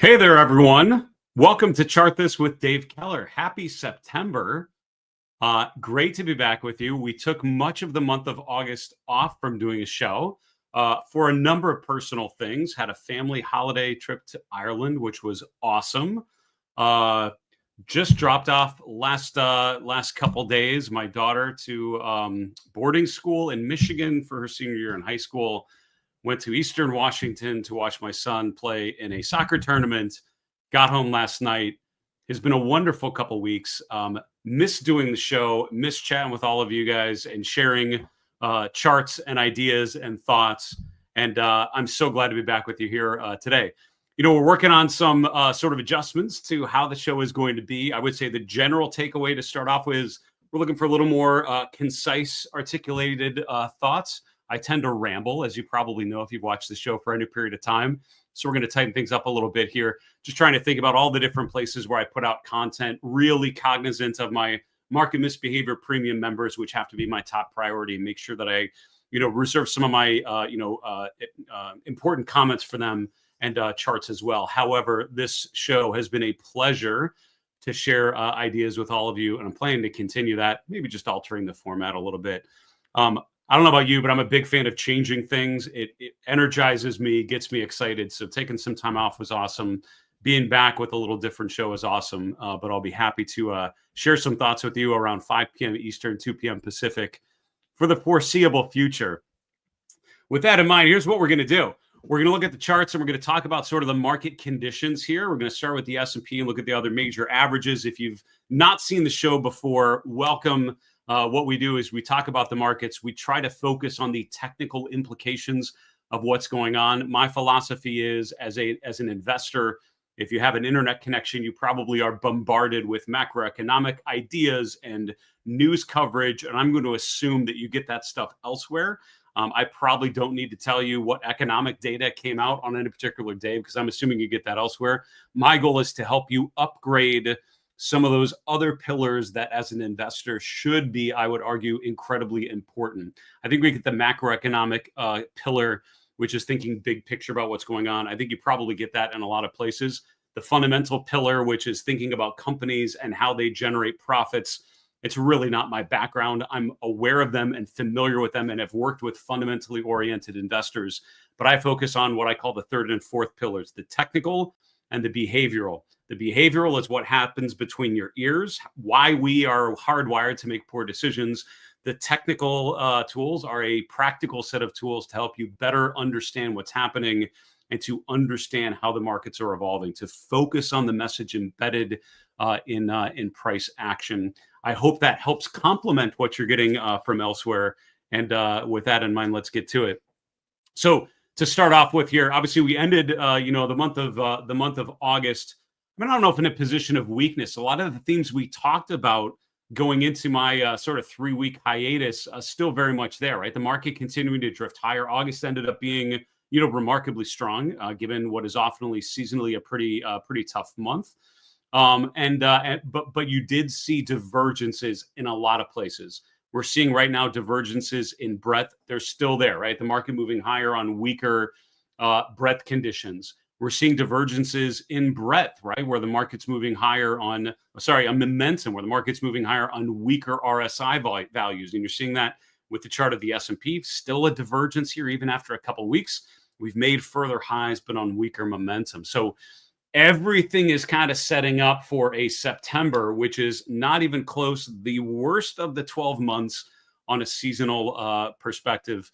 Hey there, everyone. Welcome to Chart This with Dave Keller. Happy September. Great to be back with you. We took much of the month of August off from doing a show for a number of personal things. Had a family holiday trip to Ireland, which was awesome. Uh, just dropped off last couple days my daughter to boarding school in Michigan for her senior year in high school. Went to Eastern Washington to watch my son play in a soccer tournament. Got home last night. It's been a wonderful couple weeks. Missed doing the show, missed chatting with all of you guys and sharing charts and ideas and thoughts. And I'm so glad to be back with you here today. You know, we're working on some sort of adjustments to how the show is going to be. I would say the general takeaway to start off with is we're looking for a little more concise, articulated thoughts. I tend to ramble, as you probably know if you've watched the show for any period of time. So we're going to tighten things up a little bit here. Just trying to think about all the different places where I put out content, really cognizant of my market misbehavior premium members, which have to be my top priority, and make sure that I, reserve some of my, important comments for them and charts as well. However, this show has been a pleasure to share ideas with all of you, and I'm planning to continue that, maybe just altering the format a little bit. I don't know about you, but I'm a big fan of changing things. It energizes me, gets me excited. So taking some time off was awesome. Being back with a little different show is awesome. But I'll be happy to share some thoughts with you around 5 p.m. Eastern, 2 p.m. Pacific for the foreseeable future. With that in mind, here's what we're going to do. We're going to look at the charts and we're going to talk about sort of the market conditions here. We're going to start with the S&P and look at the other major averages. If you've not seen the show before, welcome. What we do is we talk about the markets. We try to focus on the technical implications of what's going on. My philosophy is as an investor, if you have an internet connection, you probably are bombarded with macroeconomic ideas and news coverage. And I'm going to assume that you get that stuff elsewhere. I probably don't need to tell you what economic data came out on any particular day because I'm assuming you get that elsewhere. My goal is to help you upgrade some of those other pillars that as an investor should be, I would argue, incredibly important. I think we get the macroeconomic pillar, which is thinking big picture about what's going on. I think you probably get that in a lot of places. The fundamental pillar, which is thinking about companies and how they generate profits. It's really not my background. I'm aware of them and familiar with them and have worked with fundamentally oriented investors. But I focus on what I call the third and fourth pillars, the technical and the behavioral. The behavioral is what happens between your ears, why we are hardwired to make poor decisions. The technical tools are a practical set of tools to help you better understand what's happening and to understand how the markets are evolving, to focus on the message embedded in price action. I hope that helps complement what you're getting from elsewhere. And with that in mind, let's get to it. So to start off with here, obviously we ended, the month of August. I mean, I don't know if in a position of weakness. A lot of the themes we talked about going into my sort of 3-week hiatus still very much there, right? The market continuing to drift higher. August ended up being, remarkably strong, given what is often seasonally a pretty tough month. But you did see divergences in a lot of places. We're seeing right now divergences in breadth. They're still there, right? The market moving higher on weaker breadth conditions. We're seeing divergences in breadth, right? Where the market's moving higher on momentum, where the market's moving higher on weaker RSI values. And you're seeing that with the chart of the S&P. Still a divergence here, even after a couple of weeks. We've made further highs, but on weaker momentum. So everything is kind of setting up for a September, which is not even close, the worst of the 12 months on a seasonal perspective.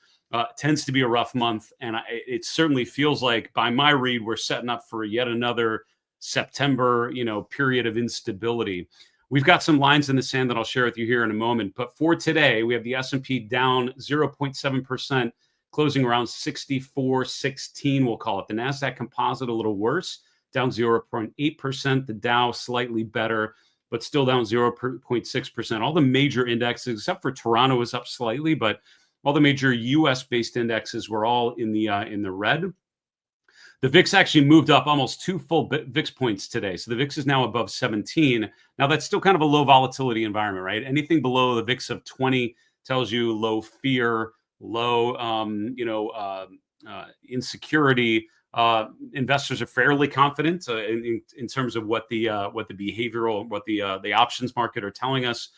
Tends to be a rough month, and it certainly feels like, by my read, we're setting up for yet another September, period of instability. We've got some lines in the sand that I'll share with you here in a moment. But for today, we have the S&P down 0.7%, closing around 64.16, we'll call it. The NASDAQ Composite a little worse, down 0.8%. The Dow slightly better, but still down 0.6%. All the major indexes, except for Toronto, is up slightly, but all the major U.S.-based indexes were all in the red. The VIX actually moved up almost 2 full VIX points today. So the VIX is now above 17. Now, that's still kind of a low volatility environment, right? Anything below the VIX of 20 tells you low fear, low insecurity, Investors are fairly confident in terms of what the behavioral, what the options market are telling us.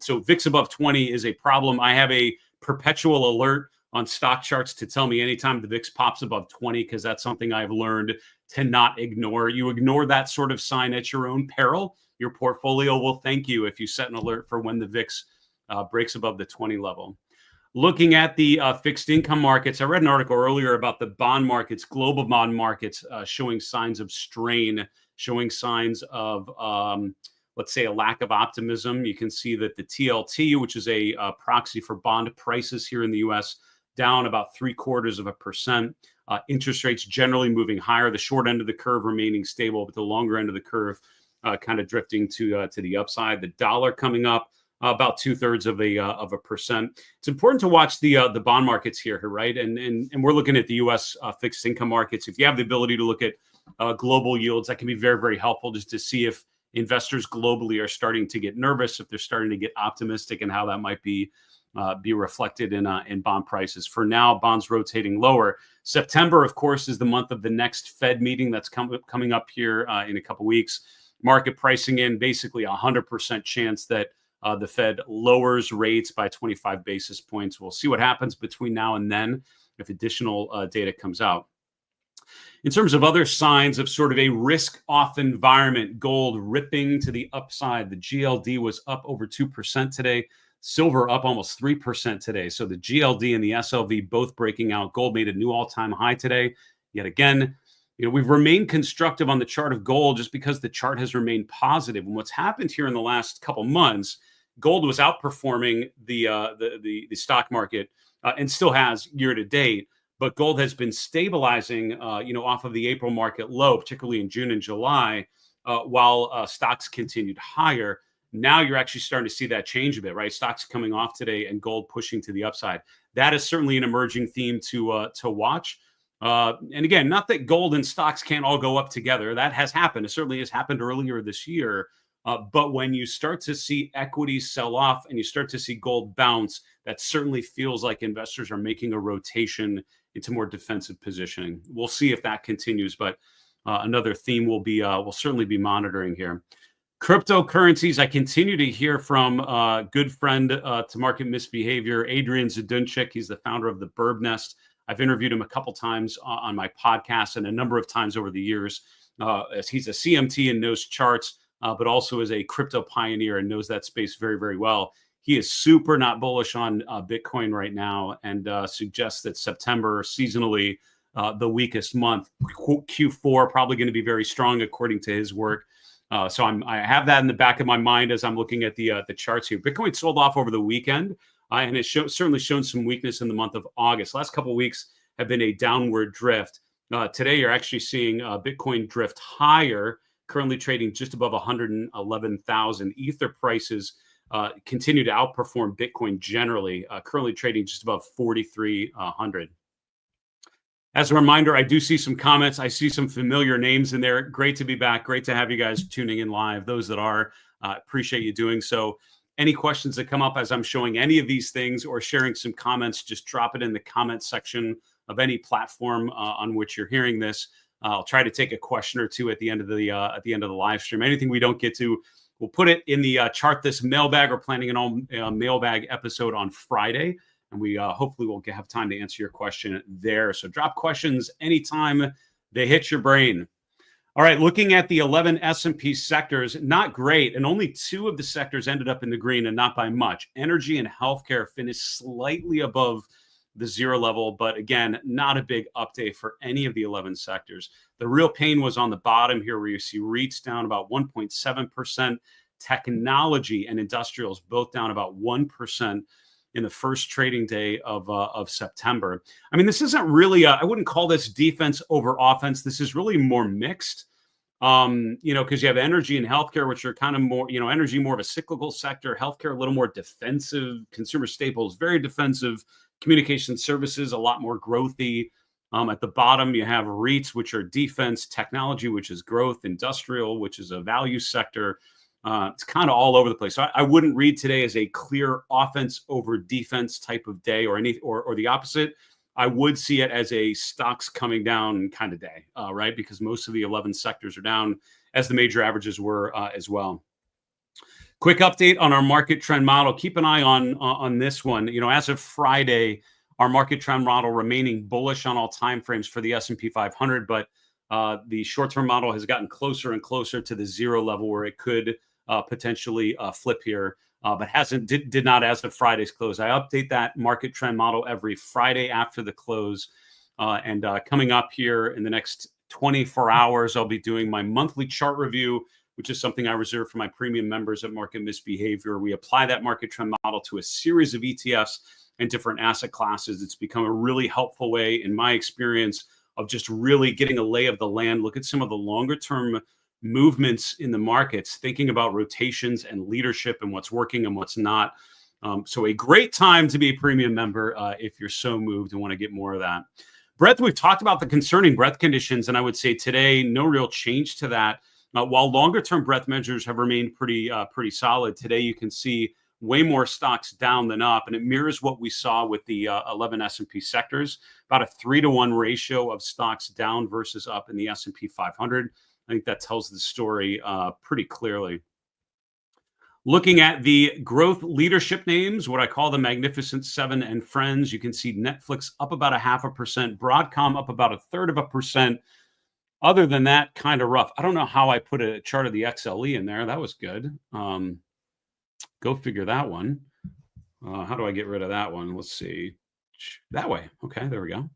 So VIX above 20 is a problem. I have a perpetual alert on stock charts to tell me anytime the VIX pops above 20, because that's something I've learned to not ignore. You ignore that sort of sign at your own peril. Your portfolio will thank you if you set an alert for when the VIX breaks above the 20 level. Looking at the fixed income markets, I read an article earlier about the bond markets, global bond markets, showing signs of strain, showing signs of, let's say, a lack of optimism. You can see that the TLT, which is a proxy for bond prices here in the U.S., down about 0.75%. Interest rates generally moving higher. The short end of the curve remaining stable, but the longer end of the curve kind of drifting to the upside. The dollar coming up about 2/3 of a percent. It's important to watch the bond markets here, right? And we're looking at the U.S. Fixed income markets. If you have the ability to look at global yields, that can be very, very helpful just to see if investors globally are starting to get nervous, if they're starting to get optimistic, and how that might be reflected in bond prices. For now, bonds rotating lower. September, of course, is the month of the next Fed meeting that's coming up here in a couple weeks. Market pricing in basically 100% chance that the Fed lowers rates by 25 basis points. We'll see what happens between now and then if additional data comes out. In terms of other signs of sort of a risk-off environment, gold ripping to the upside. The GLD was up over 2% today. Silver up almost 3% today. So the GLD and the SLV both breaking out. Gold made a new all-time high today. Yet again, we've remained constructive on the chart of gold just because the chart has remained positive. And what's happened here in the last couple months, gold was outperforming the stock market and still has year to date. But gold has been stabilizing, off of the April market low, particularly in June and July, while stocks continued higher. Now you're actually starting to see that change a bit, right? Stocks coming off today and gold pushing to the upside. That is certainly an emerging theme to watch. And again, not that gold and stocks can't all go up together. That has happened. It certainly has happened earlier this year. But when you start to see equities sell off and you start to see gold bounce, that certainly feels like investors are making a rotation into more defensive positioning. We'll see if that continues, but another theme we'll certainly be monitoring here. Cryptocurrencies, I continue to hear from good friend to market misbehavior, Adrian Zadunchik. He's the founder of the Burb Nest. I've interviewed him a couple times on my podcast and a number of times over the years. As he's a CMT and knows charts, but also is a crypto pioneer and knows that space very, very well. He is super not bullish on Bitcoin right now and suggests that September, seasonally, the weakest month. Q4 probably going to be very strong according to his work. So I have that in the back of my mind as I'm looking at the charts here. Bitcoin sold off over the weekend, and it's certainly shown some weakness in the month of August. Last couple of weeks have been a downward drift. Today, you're actually seeing Bitcoin drift higher, currently trading just above 111,000. Ether prices continue to outperform Bitcoin generally, currently trading just above 4,300. As a reminder, I do see some comments. I see some familiar names in there. Great to be back. Great to have you guys tuning in live. Those that are, appreciate you doing so. Any questions that come up as I'm showing any of these things or sharing some comments, just drop it in the comment section of any platform on which you're hearing this. I'll try to take a question or two at the end of the live stream. Anything we don't get to, we'll put it in the chart this mailbag. We're planning an all mailbag episode on Friday. And we hopefully will have time to answer your question there. So drop questions anytime they hit your brain. All right, looking at the 11 S&P sectors, not great. And only 2 of the sectors ended up in the green and not by much. Energy and healthcare finished slightly above the zero level. But again, not a big update for any of the 11 sectors. The real pain was on the bottom here where you see REITs down about 1.7%. Technology and industrials both down about 1%. In the first trading day of September. I mean, this isn't really, I wouldn't call this defense over offense. This is really more mixed, because you have energy and healthcare, which are kind of more, energy more of a cyclical sector, healthcare a little more defensive, consumer staples, very defensive, communication services, a lot more growthy. At the bottom, you have REITs, which are defense, technology, which is growth, industrial, which is a value sector. It's kind of all over the place. So I wouldn't read today as a clear offense over defense type of day or the opposite. I would see it as a stocks coming down kind of day, right? Because most of the 11 sectors are down, as the major averages were as well. Quick update on our market trend model. Keep an eye on this one. As of Friday, our market trend model remaining bullish on all time frames for the S&P 500, but the short-term model has gotten closer and closer to the zero level where it could potentially flip here, but did not as of Friday's close. I update that market trend model every Friday after the close, and coming up here in the next 24 hours, I'll be doing my monthly chart review, which is something I reserve for my premium members at Market Misbehavior. We apply that market trend model to a series of ETFs and different asset classes. It's become a really helpful way, in my experience, of just really getting a lay of the land, look at some of the longer term movements in the markets, thinking about rotations and leadership and what's working and what's not. So a great time to be a premium member if you're so moved and want to get more of that. Breadth, we've talked about the concerning breadth conditions, and I would say today, no real change to that. While longer-term breadth measures have remained pretty solid, today you can see way more stocks down than up, and it mirrors what we saw with the 11 S&P sectors, about a 3-to-1 ratio of stocks down versus up in the S&P 500. I think that tells the story pretty clearly. Looking at the growth leadership names, what I call the Magnificent Seven and Friends, you can see Netflix up about 0.5%, Broadcom up about 1/3%. Other than that, kind of rough. I don't know how I put a chart of the XLE in there. That was good. Go figure that one. How do I get rid of that one? Let's see. That way. Okay, there we go.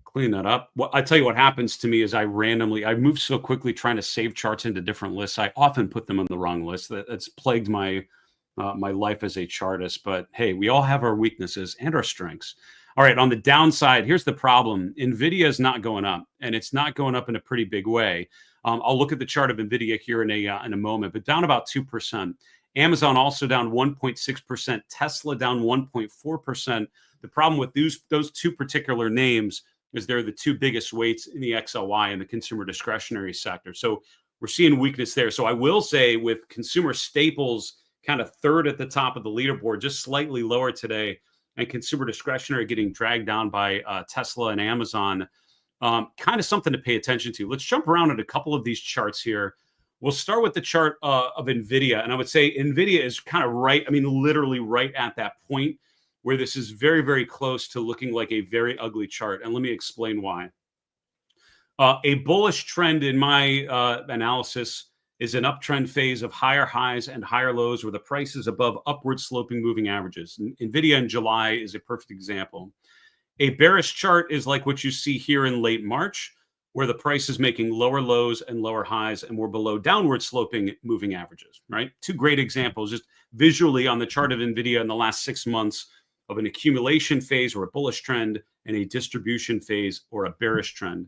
Clean that up. Well, I tell you what happens to me is I move so quickly trying to save charts into different lists. I often put them on the wrong list. That's plagued my life as a chartist. But hey, we all have our weaknesses and our strengths. All right, on the downside, here's the problem. Nvidia is not going up, and it's not going up in a pretty big way. I'll look at the chart of Nvidia here in a moment, but down about 2%. Amazon also down 1.6%. Tesla down 1.4%. The problem with those two particular names is they're the two biggest weights in the XLY in the consumer discretionary sector. So we're seeing weakness there. So I will say with consumer staples kind of third at the top of the leaderboard, just slightly lower today, and consumer discretionary getting dragged down by Tesla and Amazon, kind of something to pay attention to. Let's jump around at a couple of these charts here. We'll start with the chart of Nvidia. And I would say Nvidia is kind of literally right at that point where this is very, very close to looking like a very ugly chart. And let me explain why. A bullish trend in my analysis is an uptrend phase of higher highs and higher lows where the price is above upward sloping moving averages. Nvidia in July is a perfect example. A bearish chart is like what you see here in late March, where the price is making lower lows and lower highs, and we're below downward sloping moving averages, right? Two great examples just visually on the chart of Nvidia in the last 6 months of an accumulation phase or a bullish trend and a distribution phase or a bearish trend.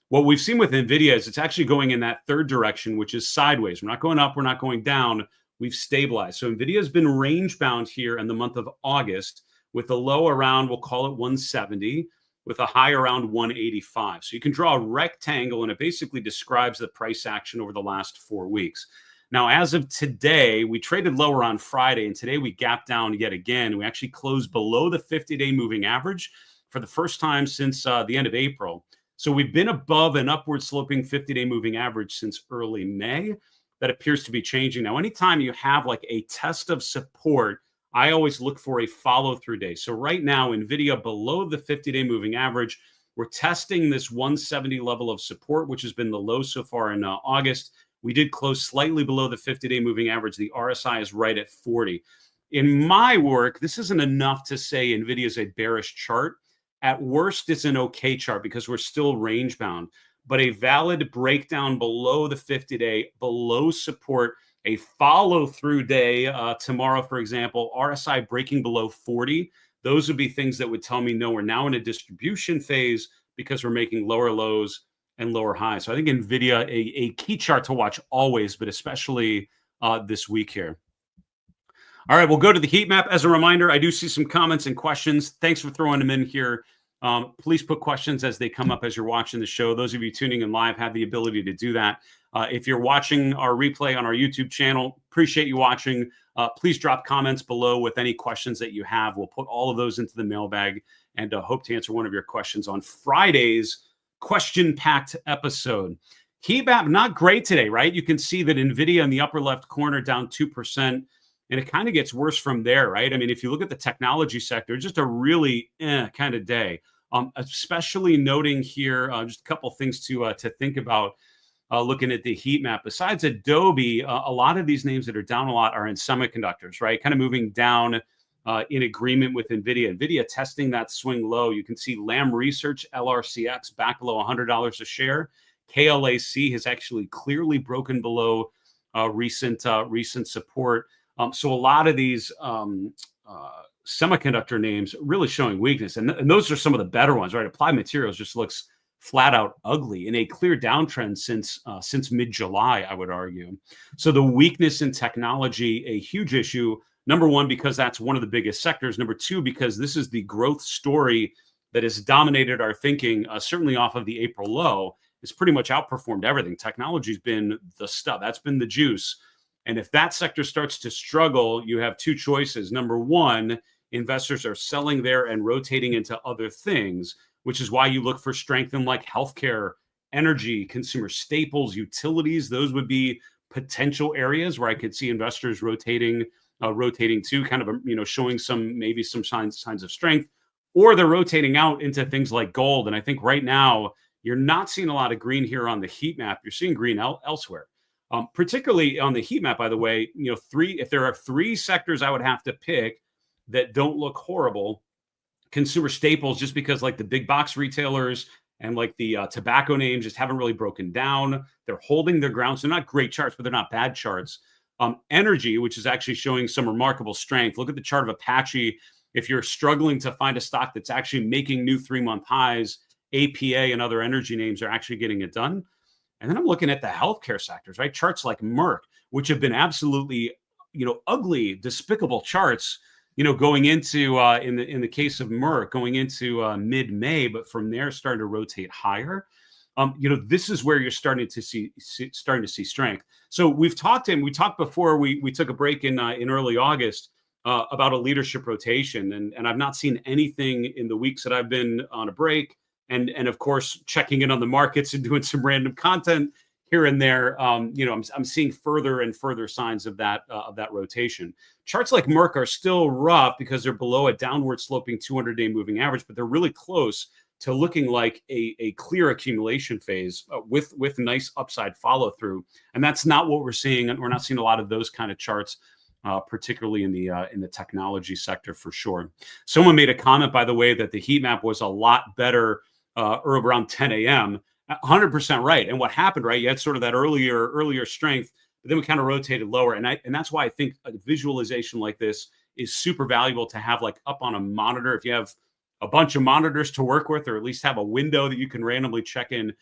What we've seen with Nvidia is it's actually going in that third direction, which is sideways. We're not going up, we're not going down. We've stabilized. So Nvidia has been range bound here in the month of August with a low around, we'll call it 170, with a high around 185. So you can draw a rectangle, and it basically describes the price action over the last 4 weeks. Now, as of today, we traded lower on Friday, and today we gapped down yet again. We actually closed below the 50-day moving average for the first time since the end of April. So we've been above an upward sloping 50-day moving average since early May. That appears to be changing. Now, anytime you have like a test of support, I always look for a follow-through day. So right now, Nvidia below the 50-day moving average. We're testing this 170 level of support, which has been the low so far in August. We did close slightly below the 50-day moving average. The RSI is right at 40. In my work, this isn't enough to say Nvidia is a bearish chart. At worst, it's an okay chart because we're still range bound. But a valid breakdown below the 50-day, below support, a follow-through day tomorrow, for example, RSI breaking below 40. Those would be things that would tell me, no, we're now in a distribution phase because we're making lower lows and lower highs. So I think Nvidia, a key chart to watch always, but especially this week here. All right, we'll go to the heat map. As a reminder, I do see some comments and questions. Thanks for throwing them in here. Please put questions as they come up as you're watching the show. Those of you tuning in live have the ability to do that. If you're watching our replay on our YouTube channel, appreciate you watching. Please drop comments below with any questions that you have. We'll put all of those into the mailbag and hope to answer one of your questions on Friday's question-packed episode. Heat map, not great today, right? You can see that Nvidia in the upper left corner down 2%, and it kind of gets worse from there, right? I mean, if you look at the technology sector, just a really kind of day. Especially noting here, just a couple things to think about looking at the heat map. Besides Adobe, a lot of these names that are down a lot are in semiconductors, right? Kind of moving down in agreement with Nvidia. Nvidia testing that swing low. You can see Lam Research, LRCX, back below $100 a share. KLAC has actually clearly broken below recent support. So a lot of these semiconductor names really showing weakness, and those are some of the better ones, right? Applied Materials just looks flat out ugly in a clear downtrend since mid-July, I would argue. So the weakness in technology, a huge issue. Number one, because that's one of the biggest sectors. Number two, because this is the growth story that has dominated our thinking, certainly off of the April low. It's pretty much outperformed everything. Technology's been the stuff. That's been the juice. And if that sector starts to struggle, you have two choices. Number one, investors are selling there and rotating into other things, which is why you look for strength in like healthcare, energy, consumer staples, utilities. Those would be potential areas where I could see investors rotating to, kind of, showing maybe some signs of strength, or they're rotating out into things like gold. And I think right now you're not seeing a lot of green here on the heat map. You're seeing green elsewhere. Particularly on the heat map, by the way, if there are three sectors I would have to pick that don't look horrible, consumer staples, just because like the big box retailers and like the tobacco names just haven't really broken down. They're holding their ground. So not great charts, but they're not bad charts. Energy, which is actually showing some remarkable strength. Look at the chart of Apache. If you're struggling to find a stock that's actually making new 3-month highs, APA and other energy names are actually getting it done. And then I'm looking at the healthcare sectors, right? Charts like Merck, which have been absolutely, ugly, despicable charts, going into, in the case of Merck, going into mid-May, but from there starting to rotate higher. This is where you're starting to see strength. So we talked before we took a break in early August about a leadership rotation, and I've not seen anything in the weeks that I've been on a break. And of course, checking in on the markets and doing some random content here and there. I'm seeing further and further signs of that rotation. Charts like Merck are still rough because they're below a downward sloping 200-day moving average, but they're really close to looking like a clear accumulation phase with nice upside follow through. And that's not what we're seeing. And we're not seeing a lot of those kind of charts. Particularly in the technology sector, for sure. Someone made a comment, by the way, that the heat map was a lot better around 10 a.m. 100% right. And what happened, right? You had sort of that earlier strength, but then we kind of rotated lower. And that's why I think a visualization like this is super valuable to have like up on a monitor. If you have a bunch of monitors to work with, or at least have a window that you can randomly check in,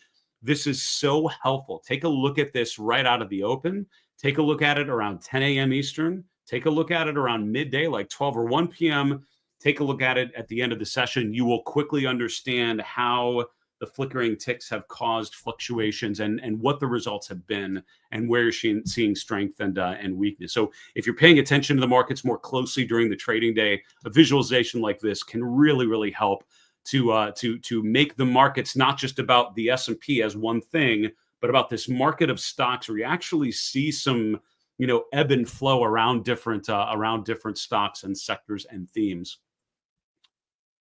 this is so helpful. Take a look at this right out of the open. Take a look at it around 10 a.m. Eastern. Take a look at it around midday, like 12 or 1 p.m. Take a look at it at the end of the session. You will quickly understand how the flickering ticks have caused fluctuations and what the results have been and where you're seeing strength and weakness. So if you're paying attention to the markets more closely during the trading day, a visualization like this can really, really help to make the markets not just about the S&P as one thing, but about this market of stocks where you actually see some, ebb and flow around different stocks and sectors and themes.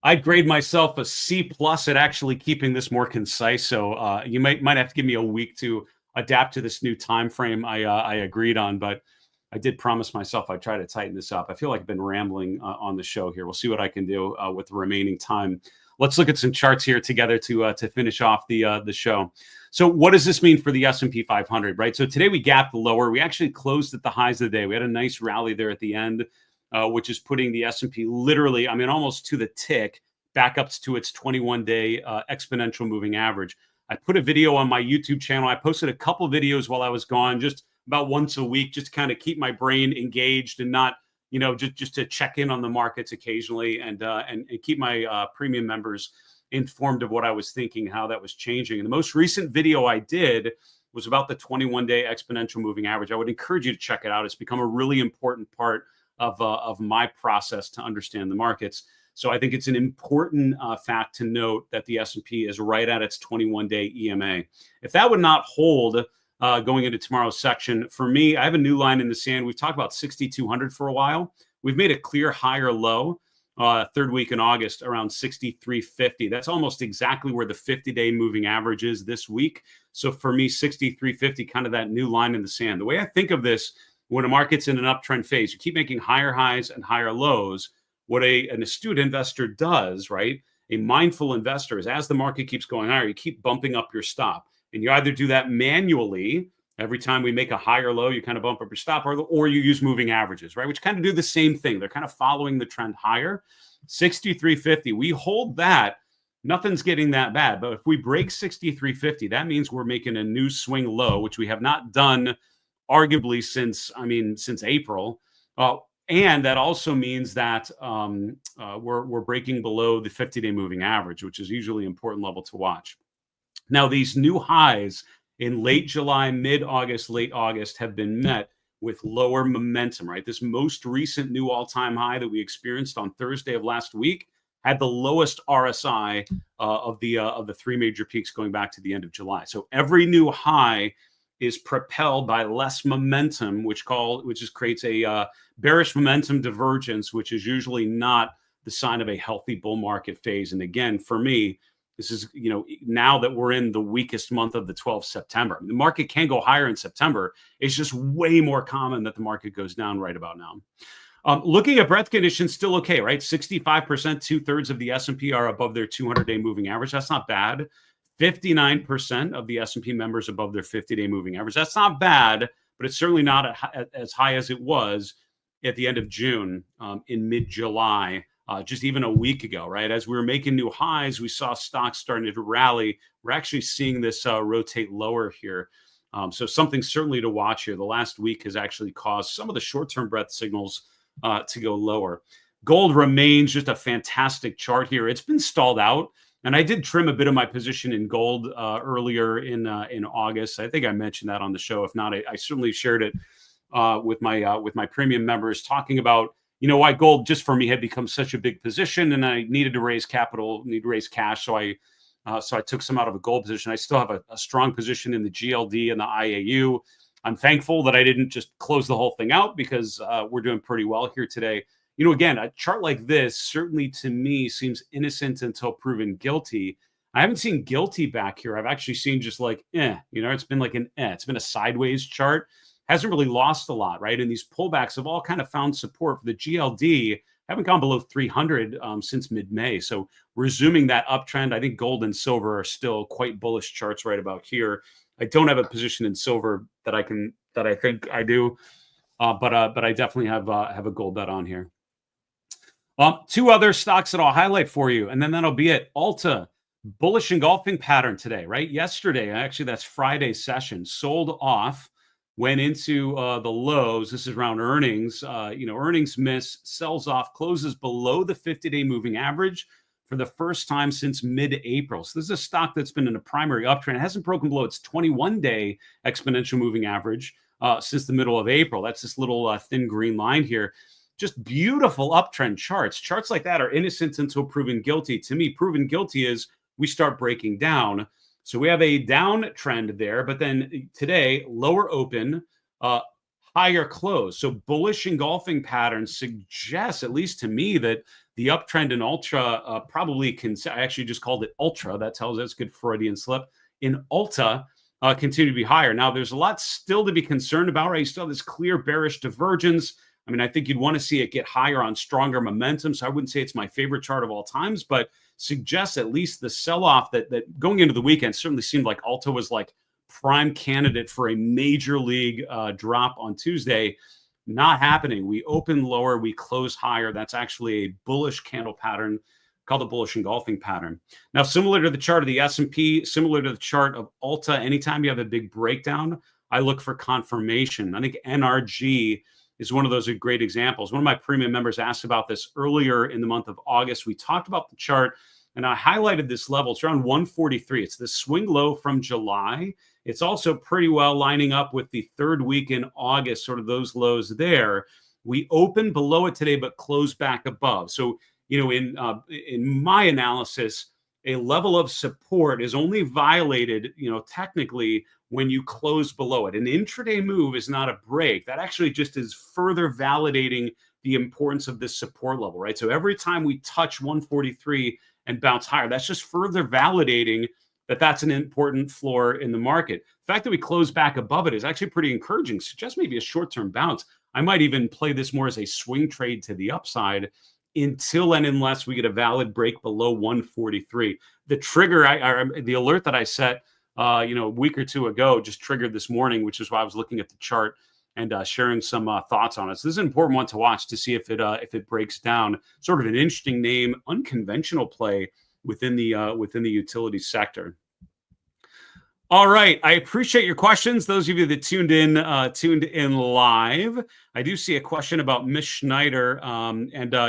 I'd grade myself a C+ at actually keeping this more concise. So you might have to give me a week to adapt to this new time frame I agreed on, but I did promise myself I'd try to tighten this up. I feel like I've been rambling on the show here. We'll see what I can do with the remaining time. Let's look at some charts here together to finish off the show. So what does this mean for the S&P 500, right? So today we gapped lower. We actually closed at the highs of the day. We had a nice rally there at the end, which is putting the S&P literally, almost to the tick, back up to its 21-day exponential moving average. I put a video on my YouTube channel. I posted a couple videos while I was gone, just about once a week, just to kind of keep my brain engaged and not, just to check in on the markets occasionally and keep my premium members informed of what I was thinking, how that was changing. And the most recent video I did was about the 21-day exponential moving average. I would encourage you to check it out. It's become a really important part of my process to understand the markets. So I think it's an important fact to note that the S&P is right at its 21-day EMA. If that would not hold going into tomorrow's section, for me, I have a new line in the sand. We've talked about 6,200 for a while. We've made a clear higher low third week in August around 6,350. That's almost exactly where the 50-day moving average is this week. So for me, 6,350, kind of that new line in the sand. The way I think of this, when a market's in an uptrend phase, you keep making higher highs and higher lows. What an astute investor does, right? A mindful investor is, as the market keeps going higher, you keep bumping up your stop. And you either do that manually. Every time we make a higher low, you kind of bump up your stop, or you use moving averages, right? Which kind of do the same thing. They're kind of following the trend higher. 6,350, we hold that. Nothing's getting that bad. But if we break 6,350, that means we're making a new swing low, which we have not done arguably since April. And that also means that we're breaking below the 50-day moving average, which is usually an important level to watch. Now, these new highs in late July, mid-August, late August have been met with lower momentum, right? This most recent new all-time high that we experienced on Thursday of last week had the lowest RSI of the three major peaks going back to the end of July. So every new high is propelled by less momentum, which creates a bearish momentum divergence, which is usually not the sign of a healthy bull market phase. And again, for me, this is, now that we're in the weakest month of the 12th September, the market can go higher in September. It's just way more common that the market goes down right about now. Looking at breadth conditions, still okay, right? 65%, 2/3 of the S&P are above their 200-day moving average. That's not bad. 59% of the S&P members above their 50-day moving average. That's not bad, but it's certainly not as high as it was at the end of June, in mid-July. Just even a week ago, right? As we were making new highs, we saw stocks starting to rally. We're actually seeing this rotate lower here. So something certainly to watch here. The last week has actually caused some of the short-term breadth signals to go lower. Gold remains just a fantastic chart here. It's been stalled out. And I did trim a bit of my position in gold earlier in August. I think I mentioned that on the show. If not, I certainly shared it with my premium members, talking about why gold just for me had become such a big position, and I needed to raise capital, need to raise cash. So I took some out of a gold position. I still have a strong position in the GLD and the IAU. I'm thankful that I didn't just close the whole thing out, because we're doing pretty well here today. Again, a chart like this certainly to me seems innocent until proven guilty. I haven't seen guilty back here. I've actually seen just like, it's been like it's been a sideways chart. Hasn't really lost a lot, right? And these pullbacks have all kind of found support. For the GLD, haven't gone below 300 since mid-May. So resuming that uptrend, I think gold and silver are still quite bullish charts right about here. I don't have a position in silver that I think I do, but I definitely have a gold bet on here. Two other stocks that I'll highlight for you, and then that'll be it. Alta, bullish engulfing pattern today, right? Yesterday, actually, that's Friday's session, sold off, went into the lows. This is around earnings. Earnings miss, sells off, closes below the 50-day moving average for the first time since mid-April. So this is a stock that's been in a primary uptrend. It hasn't broken below its 21-day exponential moving average since the middle of April. That's this little thin green line here. Just beautiful uptrend charts. Charts like that are innocent until proven guilty. To me, proven guilty is we start breaking down. So we have a downtrend there, but then today, lower open, higher close. So bullish engulfing pattern suggests, at least to me, that the uptrend in Ultra probably can, I actually just called it Ultra. That tells us good Freudian slip. In Ulta, continue to be higher. Now, there's a lot still to be concerned about, right? You still have this clear bearish divergence. I mean, I think you'd want to see it get higher on stronger momentum. So I wouldn't say it's my favorite chart of all times, but suggests at least the sell-off that going into the weekend certainly seemed like Alta was like prime candidate for a major league drop on Tuesday. Not happening. We open lower, we close higher. That's actually a bullish candle pattern called the bullish engulfing pattern. Now, similar to the chart of the S&P, similar to the chart of Alta, anytime you have a big breakdown, I look for confirmation. I think NRG is one of those great examples. One of my premium members asked about this earlier in the month of August. We talked about the chart, and I highlighted this level. It's around 143. It's the swing low from July. It's also pretty well lining up with the third week in August, sort of those lows there. We opened below it today, but closed back above. So, in my analysis, a level of support is only violated, technically when you close below it. An intraday move is not a break. That actually just is further validating the importance of this support level, right? So every time we touch 143 and bounce higher, that's just further validating that that's an important floor in the market. The fact that we close back above it is actually pretty encouraging. Suggests maybe a short-term bounce. I might even play this more as a swing trade to the upside until and unless we get a valid break below 143. The trigger, the alert that I set, a week or two ago, just triggered this morning, which is why I was looking at the chart and sharing some thoughts on it. So this is an important one to watch to see if it breaks down. Sort of an interesting name, unconventional play within the utility sector. All right, I appreciate your questions. Those of you that tuned in live, I do see a question about Miss Schneider,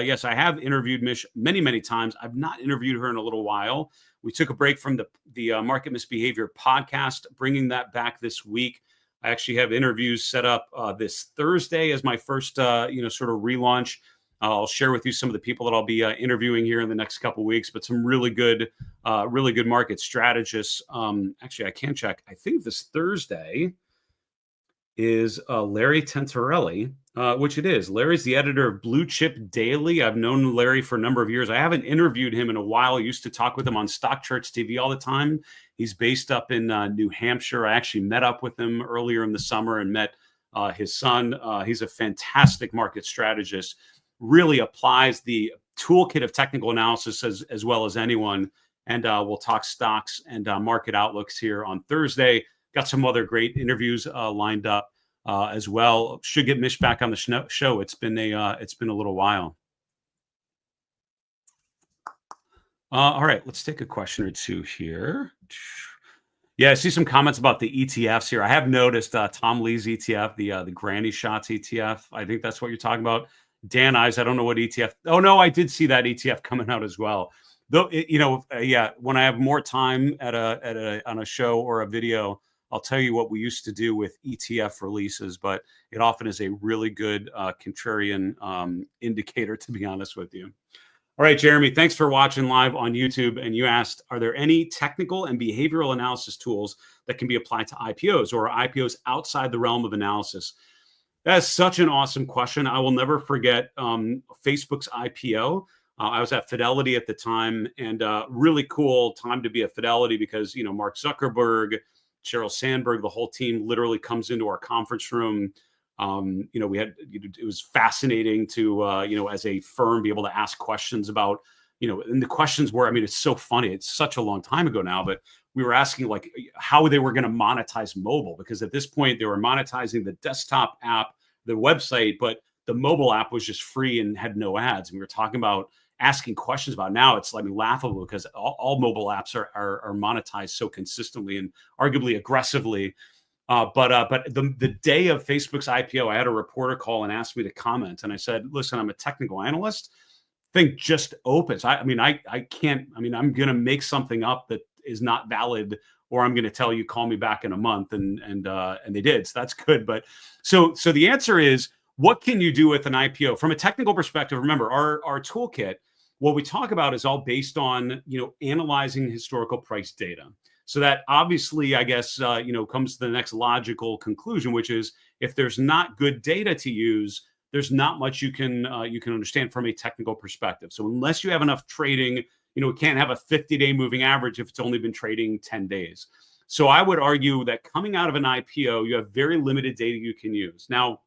yes, I have interviewed Miss many times. I've not interviewed her in a little while. We took a break from the Market Misbehavior podcast, bringing that back this week. I actually have interviews set up this Thursday as my first, sort of relaunch. I'll share with you some of the people that I'll be interviewing here in the next couple of weeks, but some really good market strategists. Actually, I can check. I think this Thursday is Larry Tentarelli, which it is. Larry's the editor of Blue Chip Daily. I've known Larry for a number of years. I haven't interviewed him in a while. I used to talk with him on Stock Charts TV all the time. He's based up in New Hampshire. I actually met up with him earlier in the summer and met his son. He's a fantastic market strategist. Really applies the toolkit of technical analysis as well as anyone. And we'll talk stocks and market outlooks here on Thursday. Got some other great interviews lined up as well. Should get Mish back on the show. It's been a little while. All right, let's take a question or two here. Yeah, I see some comments about the ETFs here. I have noticed Tom Lee's ETF, the Granny Shots ETF. I think that's what you're talking about. Dan Ives, I don't know what ETF. Oh no, I did see that ETF coming out as well. Though, when I have more time on a show or a video, I'll tell you what we used to do with ETF releases, but it often is a really good contrarian indicator, to be honest with you. All right, Jeremy, thanks for watching live on YouTube. And you asked, are there any technical and behavioral analysis tools that can be applied to IPOs, or are IPOs outside the realm of analysis? That's such an awesome question. I will never forget Facebook's IPO. I was at Fidelity at the time, and really cool time to be at Fidelity because, Mark Zuckerberg, Sheryl Sandberg, the whole team literally comes into our conference room. It was fascinating to, as a firm, be able to ask questions about, and the questions were, it's so funny. It's such a long time ago now, but we were asking like how they were going to monetize mobile, because at this point they were monetizing the desktop app, the website, but the mobile app was just free and had no ads. And we were talking about asking questions about. Now it's laughable because all mobile apps are monetized so consistently and arguably aggressively. But the day of Facebook's IPO, I had a reporter call and asked me to comment, and I said, "Listen, I'm a technical analyst. Thing just opens. I can't. I'm going to make something up that is not valid, or I'm going to tell you, call me back in a month." And they did. So that's good. But so the answer is, what can you do with an IPO from a technical perspective? Remember, our toolkit, what we talk about is all based on, analyzing historical price data. So that obviously, I guess, comes to the next logical conclusion, which is if there's not good data to use, there's not much you can understand from a technical perspective. So unless you have enough trading, we can't have a 50-day moving average if it's only been trading 10 days. So I would argue that coming out of an IPO, you have very limited data you can use. Now,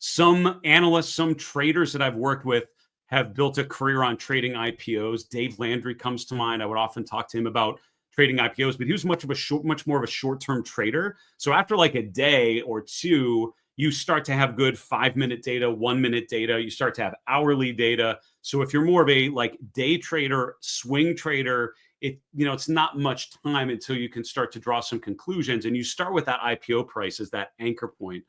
some analysts, some traders that I've worked with have built a career on trading IPOs. Dave Landry comes to mind. I would often talk to him about trading IPOs, but he was much more of a short-term trader. So after like a day or two, you start to have good 5-minute data, 1-minute data. You start to have hourly data. So if you're more of a day trader, swing trader, it's not much time until you can start to draw some conclusions. And you start with that IPO price as that anchor point.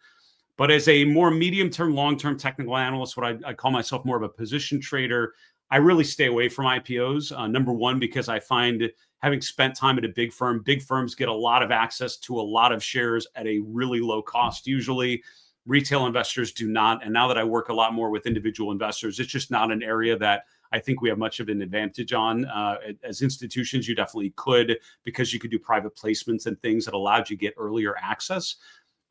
But as a more medium-term, long-term technical analyst, what I call myself more of a position trader, I really stay away from IPOs. Number one, because I find, having spent time at a big firms get a lot of access to a lot of shares at a really low cost. Usually retail investors do not. And now that I work a lot more with individual investors, it's just not an area that I think we have much of an advantage on. As institutions, you definitely could, because you could do private placements and things that allowed you to get earlier access.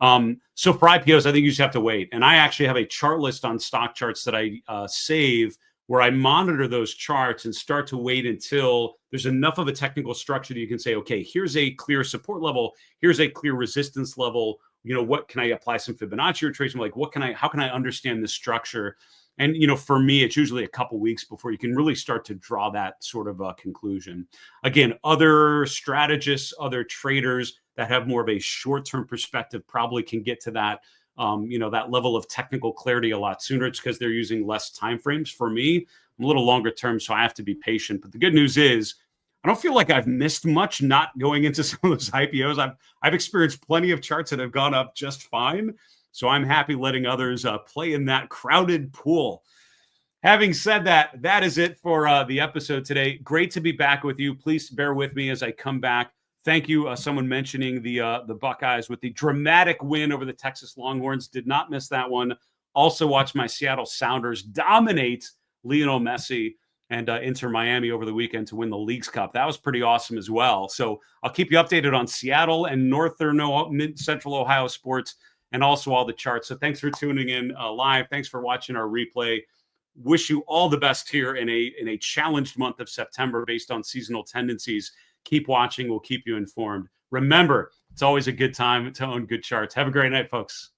So for IPOs, I think you just have to wait. And I actually have a chart list on stock charts that I save, where I monitor those charts and start to wait until there's enough of a technical structure that you can say, okay, here's a clear support level, here's a clear resistance level. What can I apply some Fibonacci retracement? Like, how can I understand the structure? And, for me, it's usually a couple weeks before you can really start to draw that sort of a conclusion. Again, other strategists, other traders that have more of a short-term perspective probably can get to that, that level of technical clarity a lot sooner. It's because they're using less time frames. For me, I'm a little longer term, so I have to be patient. But the good news is, I don't feel like I've missed much not going into some of those IPOs. I've experienced plenty of charts that have gone up just fine. So I'm happy letting others play in that crowded pool. Having said that, that is it for the episode today. Great to be back with you. Please bear with me as I come back. Thank you. Someone mentioning the Buckeyes with the dramatic win over the Texas Longhorns. Did not miss that one. Also watched my Seattle Sounders dominate Lionel Messi and Inter Miami over the weekend to win the Leagues Cup. That was pretty awesome as well. So I'll keep you updated on Seattle and Mid-Central Ohio sports, and also all the charts. So thanks for tuning in live. Thanks for watching our replay. Wish you all the best here in a challenged month of September based on seasonal tendencies. Keep watching. We'll keep you informed. Remember, it's always a good time to own good charts. Have a great night, folks.